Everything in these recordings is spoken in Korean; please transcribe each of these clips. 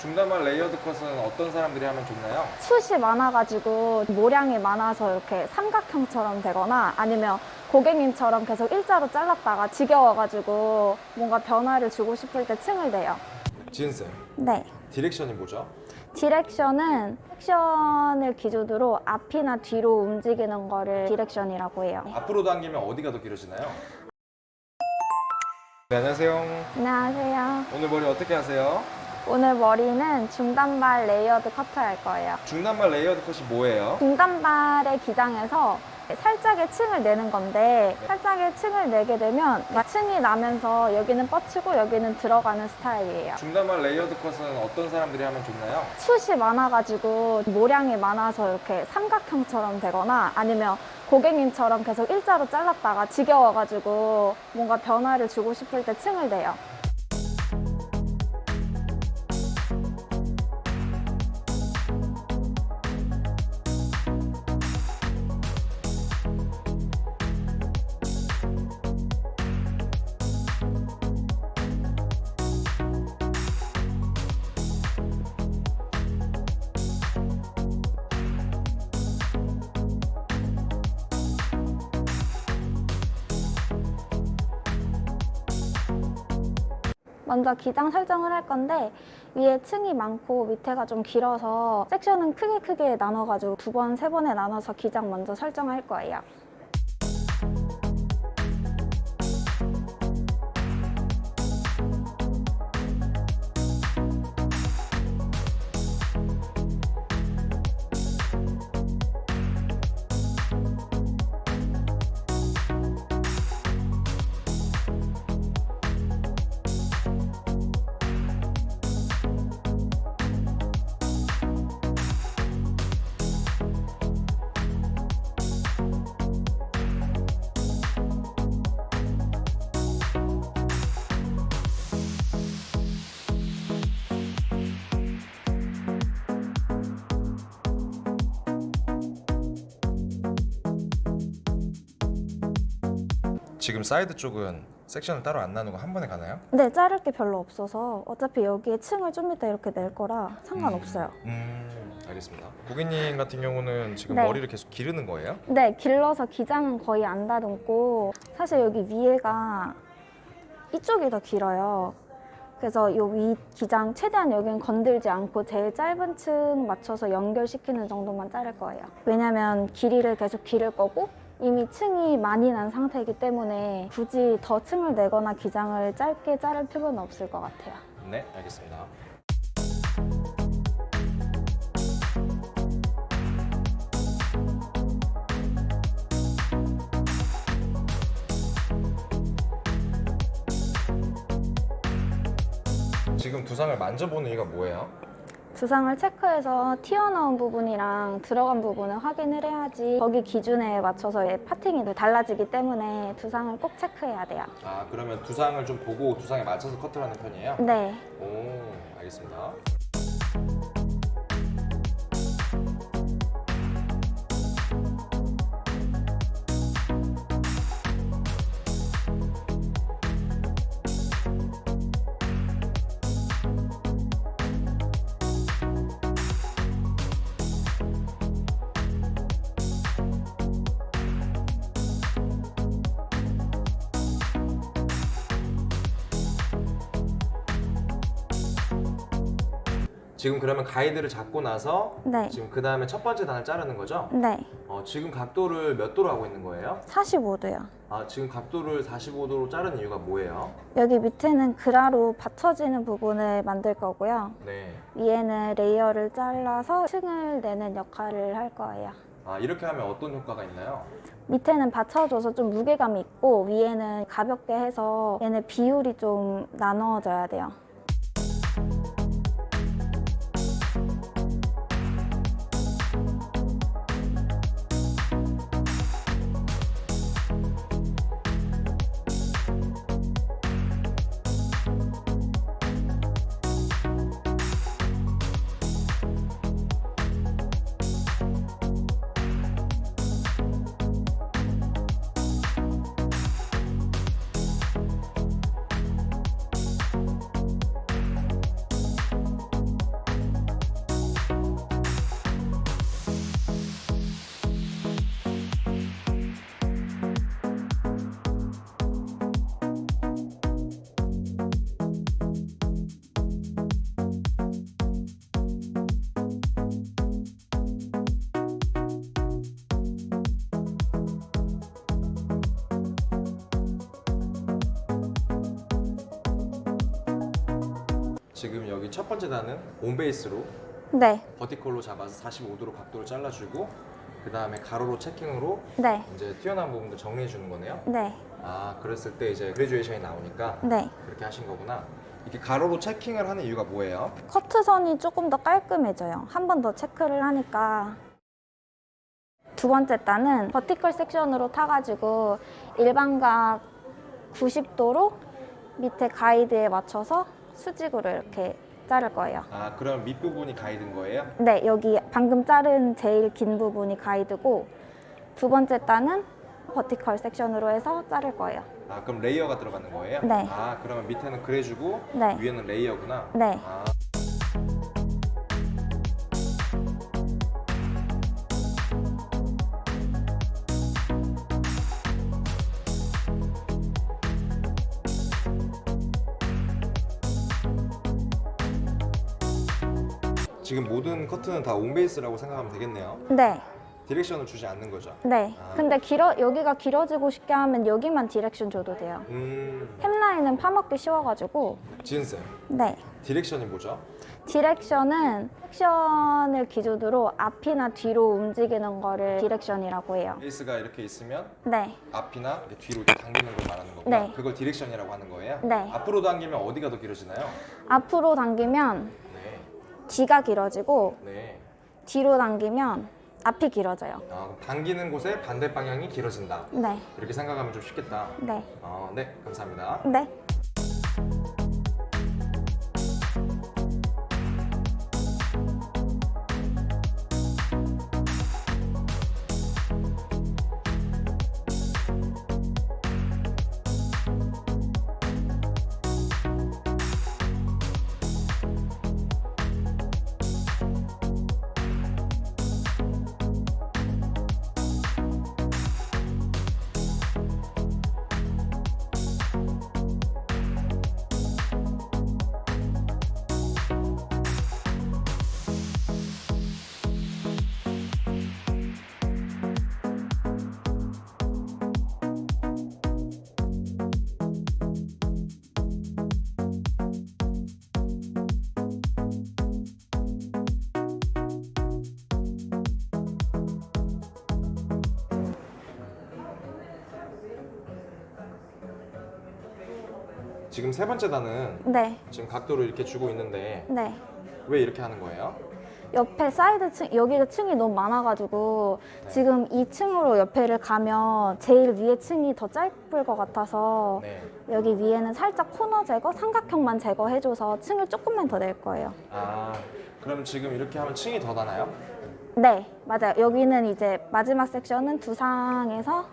중단말 레이어드 컷은 어떤 사람들이 하면 좋나요? 숱이 많아가지고 모량이 많아서 이렇게 삼각형처럼 되거나 아니면 고객님처럼 계속 일자로 잘랐다가 지겨워가지고 뭔가 변화를 주고 싶을 때 층을 내요. 지은쌤, 네. 디렉션이 뭐죠? 디렉션은 액션을 기준으로 앞이나 뒤로 움직이는 거를 디렉션이라고 해요. 앞으로 당기면 어디가 더 길어지나요? 네, 안녕하세요. 안녕하세요. 오늘 머리 어떻게 하세요? 오늘 머리는 중단발 레이어드 커트 할 거예요. 중단말 레이어드 컷이 뭐예요? 중단발의 기장에서 살짝의 층을 내는 건데 살짝의 층을 내게 되면 층이 나면서 여기는 뻗치고 여기는 들어가는 스타일이에요. 중단말 레이어드 컷은 어떤 사람들이 하면 좋나요? 숱이 많아가지고 모량이 많아서 이렇게 삼각형처럼 되거나 아니면 고객님처럼 계속 일자로 잘랐다가 지겨워가지고 뭔가 변화를 주고 싶을 때 층을 내요. 먼저 기장 설정을 할 건데 위에 층이 많고 밑에가 좀 길어서 섹션은 크게 나눠가지고 2번, 3번에 나눠서 기장 먼저 설정할 거예요. 지금 사이드 쪽은 섹션을 따로 안 나누고 한 번에 가나요? 네, 자를 게 별로 없어서 어차피 여기에 층을 좀 이따 이렇게 낼 거라 상관없어요. 알겠습니다. 고객님 같은 경우는 지금 네. 머리를 계속 기르는 거예요? 네, 길러서 기장은 거의 안 다듬고 사실 여기 위에가 이쪽이 더 길어요. 그래서 이 위 기장 최대한 여기는 건들지 않고 제일 짧은 층 맞춰서 연결시키는 정도만 자를 거예요. 왜냐면 길이를 계속 기를 거고 이미 층이 많이 난 상태이기 때문에 굳이 더 층을 내거나 기장을 짧게 자를 필요는 없을 것 같아요. 네, 알겠습니다. 지금 두상을 만져보는 이유가 뭐예요? 두상을 체크해서 튀어나온 부분이랑 들어간 부분을 확인을 해야지 거기 기준에 맞춰서 파팅이 달라지기 때문에 두상을 꼭 체크해야 돼요. 아, 그러면 두상을 좀 보고 두상에 맞춰서 커트를 하는 편이에요? 네. 오, 알겠습니다. 지금 그러면 가이드를 잡고 나서 네. 지금 그 다음에 첫 번째 단을 자르는 거죠? 네. 지금 각도를 몇 도로 하고 있는 거예요? 45도요. 아, 지금 각도를 45도로 자른 이유가 뭐예요? 여기 밑에는 그라로 받쳐지는 부분을 만들 거고요. 네. 위에는 레이어를 잘라서 층을 내는 역할을 할 거예요. 아, 이렇게 하면 어떤 효과가 있나요? 밑에는 받쳐줘서 좀 무게감이 있고 위에는 가볍게 해서 얘네 비율이 좀 나눠져야 돼요. 지금 여기 첫 번째 단은 온베이스로 네, 버티컬로 잡아서 45도로 각도를 잘라주고 그 다음에 가로로 체킹으로 네, 이제 튀어나온 부분도 정리해 주는 거네요. 네, 아, 그랬을 때 이제 그레듀에이션이 나오니까 네. 그렇게 하신 거구나. 이렇게 가로로 체킹을 하는 이유가 뭐예요? 커트선이 조금 더 깔끔해져요. 한 번 더 체크를 하니까. 두 번째 단은 버티컬 섹션으로 타가지고 일반각 90도로 밑에 가이드에 맞춰서 수직으로 이렇게 자를 거예요. 아, 그럼 밑부분이 가이드인 거예요? 네, 여기 방금 자른 제일 긴 부분이 가이드고 두 번째 단은 버티컬 섹션으로 해서 자를 거예요. 아, 그럼 레이어가 들어가는 거예요? 네. 아, 그러면 밑에는 그래주고 네. 위에는 레이어구나. 네. 아. 지금 모든 커트는 다 온베이스라고 생각하면 되겠네요. 네. 디렉션을 주지 않는 거죠. 네. 아. 근데 여기가 길어지고 싶게 하면 여기만 디렉션 줘도 돼요. 햄라인은 파먹기 쉬워가지고. 지은쌤, 네. 디렉션이 뭐죠? 디렉션은 섹션을 기준으로 앞이나 뒤로 움직이는 거를 디렉션이라고 해요. 베이스가 이렇게 있으면 네. 앞이나 이렇게 뒤로 이렇게 당기는 걸 말하는 거구나. 네. 그걸 디렉션이라고 하는 거예요? 네. 앞으로 당기면 어디가 더 길어지나요? 앞으로 당기면 네. 뒤가 길어지고 네. 뒤로 당기면 앞이 길어져요. 아, 그럼 당기는 곳의 반대 방향이 길어진다. 네. 이렇게 생각하면 좀 쉽겠다. 네. 네, 감사합니다. 네. 지금 세 번째 단은 네. 지금 각도를 이렇게 주고 있는데 네. 왜 이렇게 하는 거예요? 옆에 사이드 층, 여기가 층이 너무 많아가지고 네. 지금 이 층으로 옆에를 가면 제일 위에 층이 더 짧을 것 같아서 네. 여기 위에는 살짝 코너 제거, 삼각형만 제거해줘서 층을 조금만 더 낼 거예요. 아, 그럼 지금 이렇게 하면 층이 더 나나요? 네, 맞아요. 여기는 이제 마지막 섹션은 두상에서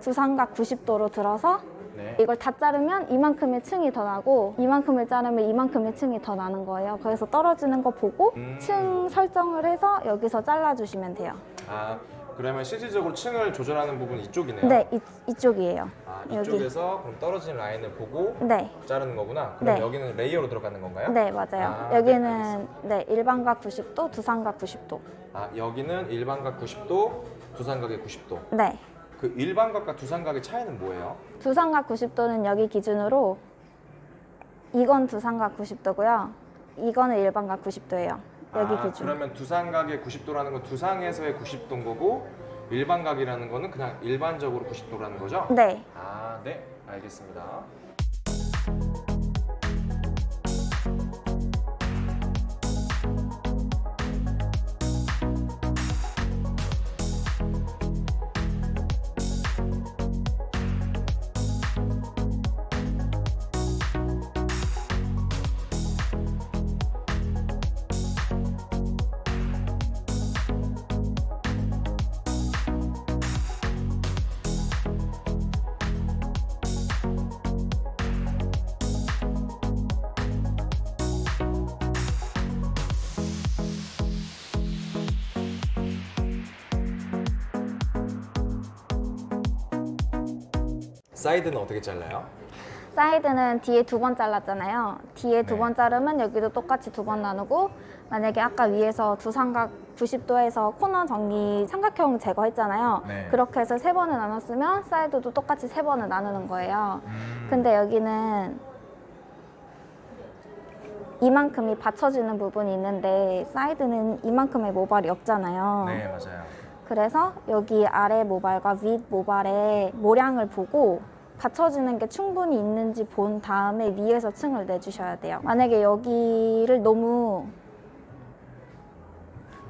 두상각 90도로 들어서 네. 이걸 다 자르면 이만큼의 층이 더 나고 이만큼을 자르면 이만큼의 층이 더 나는 거예요. 그래서 떨어지는 거 보고 층 설정을 해서 여기서 잘라주시면 돼요. 아, 그러면 실질적으로 층을 조절하는 부분이 이쪽이네요? 네, 이쪽이에요. 아, 여기. 이쪽에서 그럼 떨어진 라인을 보고 네, 자르는 거구나. 그럼 네. 여기는 레이어로 들어가는 건가요? 네, 맞아요. 아, 네, 여기는 알겠습니다. 네, 일반각 90도, 두상각 90도. 아, 여기는 일반각 90도, 두상각의 90도. 네, 그 일반각과 두상각의 차이는 뭐예요? 두상각 90도는 여기 기준으로 이건 두상각 90도고요. 이거는 일반각 90도예요. 여기 아, 기준. 그러면 두상각의 90도라는 건 두상에서의 90도인 거고 일반각이라는 거는 그냥 일반적으로 90도라는 거죠? 네, 아, 네, 알겠습니다. 사이드는 어떻게 잘라요? 사이드는 뒤에 두 번 잘랐잖아요. 뒤에 두 네. 번 자르면 여기도 똑같이 두 번 나누고 만약에 아까 위에서 두상각 90도에서 코너 정리 삼각형 제거했잖아요. 네. 그렇게 해서 세 번을 나눴으면 사이드도 똑같이 세 번을 나누는 거예요. 근데 여기는 이만큼이 받쳐지는 부분이 있는데 사이드는 이만큼의 모발이 없잖아요. 네, 맞아요. 그래서 여기 아래 모발과 윗 모발의 모량을 보고 받쳐지는 게 충분히 있는지 본 다음에 위에서 층을 내주셔야 돼요. 만약에 여기를 너무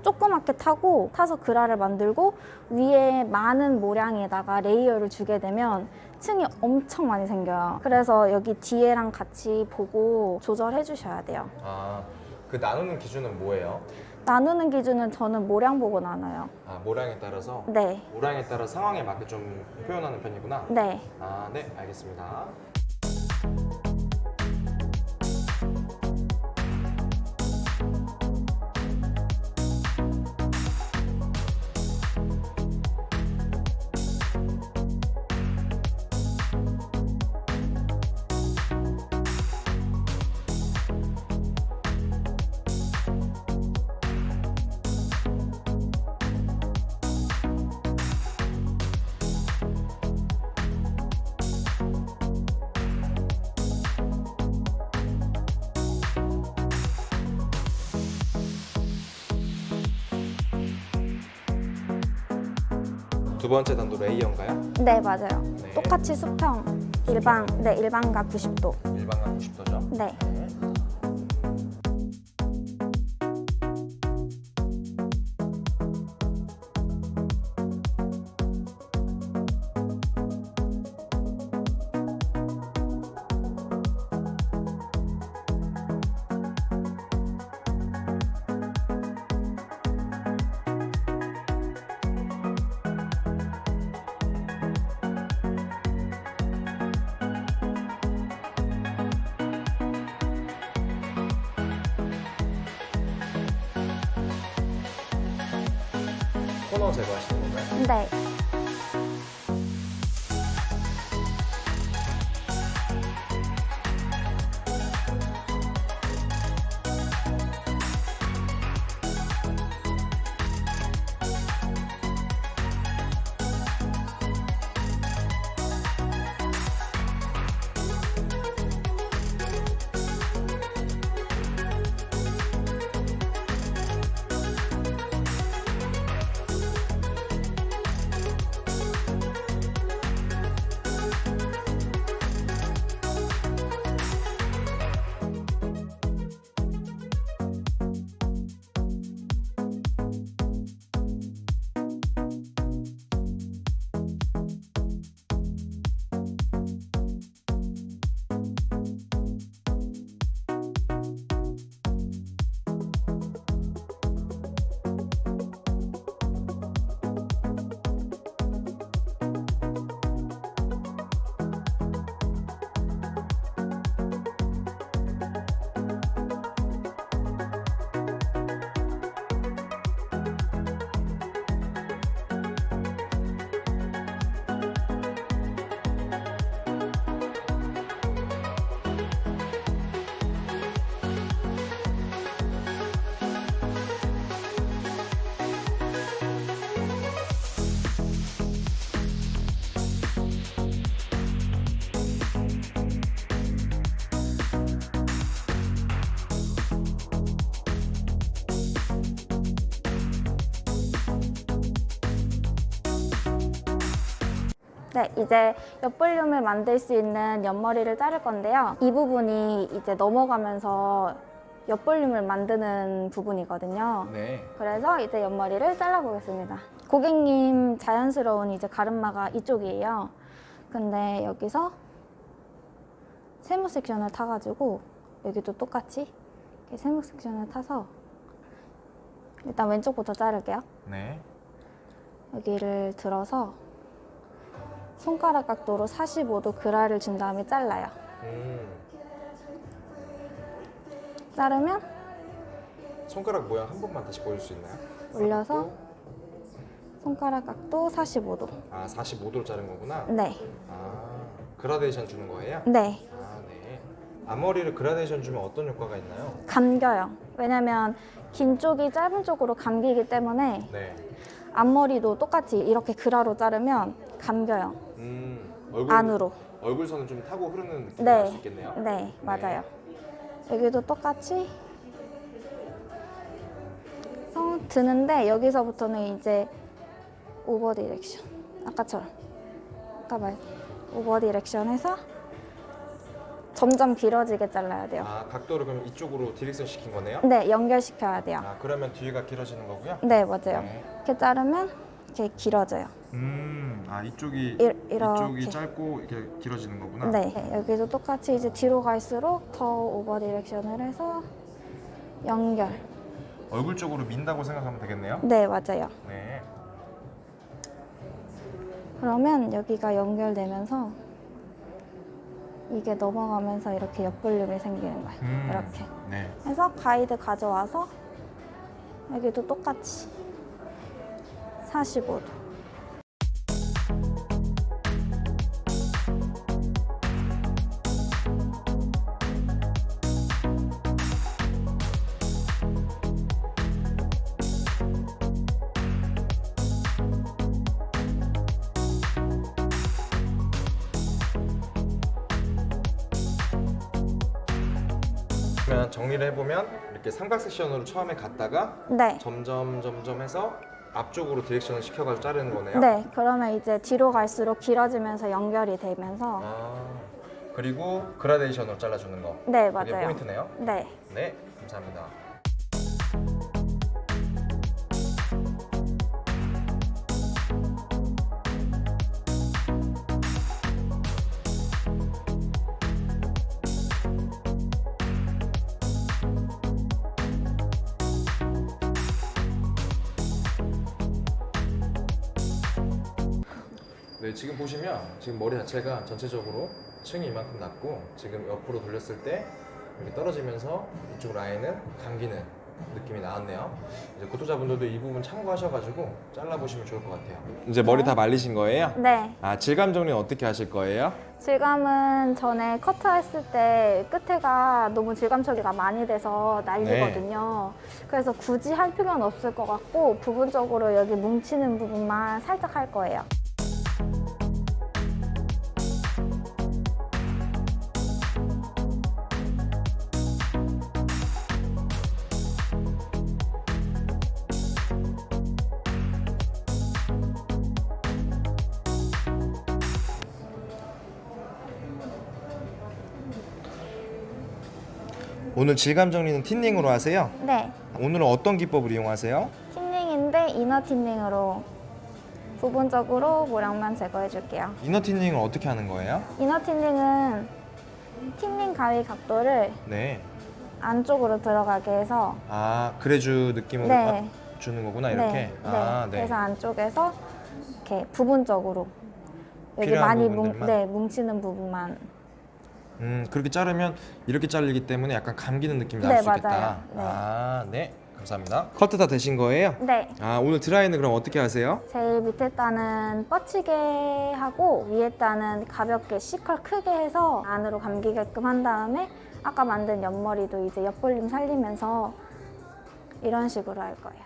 조그맣게 타서 그라를 만들고 위에 많은 모량에다가 레이어를 주게 되면 층이 엄청 많이 생겨요. 그래서 여기 뒤에랑 같이 보고 조절해 주셔야 돼요. 아, 그 나누는 기준은 뭐예요? 나누는 기준은 저는 모량 보고 나눠요. 아, 모량에 따라서? 네. 모량에 따라 상황에 맞게 좀 표현하는 편이구나. 네. 아, 네, 알겠습니다. 두 번째 단도 레이어인가요? 네, 맞아요. 네. 똑같이 수평, 일반각 90도. 일반각 90도죠? 네. 코너 제거하시는 건가요? 네. 네, 이제 옆볼륨을 만들 수 있는 옆머리를 자를 건데요. 이 부분이 이제 넘어가면서 옆볼륨을 만드는 부분이거든요. 네. 그래서 이제 옆머리를 잘라보겠습니다. 고객님 자연스러운 이제 가르마가 이쪽이에요. 근데 여기서 세무 섹션을 타가지고 여기도 똑같이 이렇게 세무 섹션을 타서 일단 왼쪽부터 자를게요. 네. 여기를 들어서 손가락 각도로 45도 그라를 준 다음에 잘라요. 자르면 손가락 모양 한 번만 다시 보여줄 수 있나요? 올려서 손가락 각도 45도. 아, 45도로 자른 거구나? 네. 아, 그라데이션 주는 거예요? 네. 아, 네. 앞머리를 그라데이션 주면 어떤 효과가 있나요? 감겨요. 왜냐면 긴 쪽이 짧은 쪽으로 감기기 때문에 네. 앞머리도 똑같이 이렇게 그라로 자르면 감겨요. 얼굴, 안으로. 얼굴선을 좀 타고 흐르는 느낌이 네. 날 수 있겠네요. 네, 맞아요. 여기도 똑같이 해서 드는데 여기서부터는 이제 오버 디렉션. 아까처럼. 아까 말 오버 디렉션해서 점점 길어지게 잘라야 돼요. 아, 각도를 그럼 이쪽으로 디렉션 시킨 거네요? 네, 연결시켜야 돼요. 아, 그러면 뒤가 길어지는 거고요? 네, 맞아요. 네. 이렇게 자르면 이렇게 길어져요. 아, 이쪽이 이렇게. 짧고 이렇게 길어지는 거구나. 네, 여기도 똑같이 이제 뒤로 갈수록 더 오버 디렉션을 해서 연결. 얼굴 쪽으로 민다고 생각하면 되겠네요? 네, 맞아요. 네. 그러면 여기가 연결되면서 이게 넘어가면서 이렇게 옆볼륨이 생기는 거예요. 이렇게. 네. 해서 가이드 가져와서 여기도 똑같이 45도. 그러면 정리를 해보면 이렇게 삼각 섹션으로 처음에 갔다가 네. 점점 해서 앞쪽으로 디렉션을 시켜가지고 자르는 거네요? 네, 그러면 이제 뒤로 갈수록 길어지면서 연결이 되면서 아, 그리고 그라데이션으로 잘라주는 거. 네, 그게 맞아요. 포인트네요? 네. 네, 감사합니다. 네, 지금 보시면 지금 머리 자체가 전체적으로 층이 이만큼 났고 지금 옆으로 돌렸을 때 이렇게 떨어지면서 이쪽 라인은 감기는 느낌이 나왔네요. 이제 구독자분들도 이 부분 참고하셔가지고 잘라보시면 좋을 것 같아요. 이제 머리 다 말리신 거예요? 네. 아, 질감 정리는 어떻게 하실 거예요? 질감은 전에 커트했을 때 끝에가 너무 질감 처리가 많이 돼서 날리거든요. 그래서 굳이 할 필요는 없을 것 같고 부분적으로 여기 뭉치는 부분만 살짝 할 거예요. 오늘 질감 정리는 틴닝으로 하세요? 네. 오늘은 어떤 기법을 이용하세요? 틴닝인데 이너 틴닝으로 부분적으로 모량만 제거해 줄게요. 이너 틴닝을 어떻게 하는 거예요? 이너 틴닝은 틴닝 가위 각도를 네. 안쪽으로 들어가게 해서 아, 그래주 느낌으로 네. 주는 거구나, 이렇게? 네, 아, 네. 그래서 안쪽에서 이렇게 부분적으로 여기 필요한 많이 부분들만? 뭉치는 부분만. 그렇게 자르면 이렇게 잘리기 때문에 약간 감기는 느낌이 네, 날 수 있겠다. 맞아요. 네. 아, 네. 감사합니다. 커트 다 되신 거예요? 네. 아, 오늘 드라이는 그럼 어떻게 하세요? 제일 밑에 따는 뻗치게 하고 위에 따는 가볍게 C컬 크게 해서 안으로 감기게끔 한 다음에 아까 만든 옆머리도 이제 옆볼륨 살리면서 이런 식으로 할 거예요.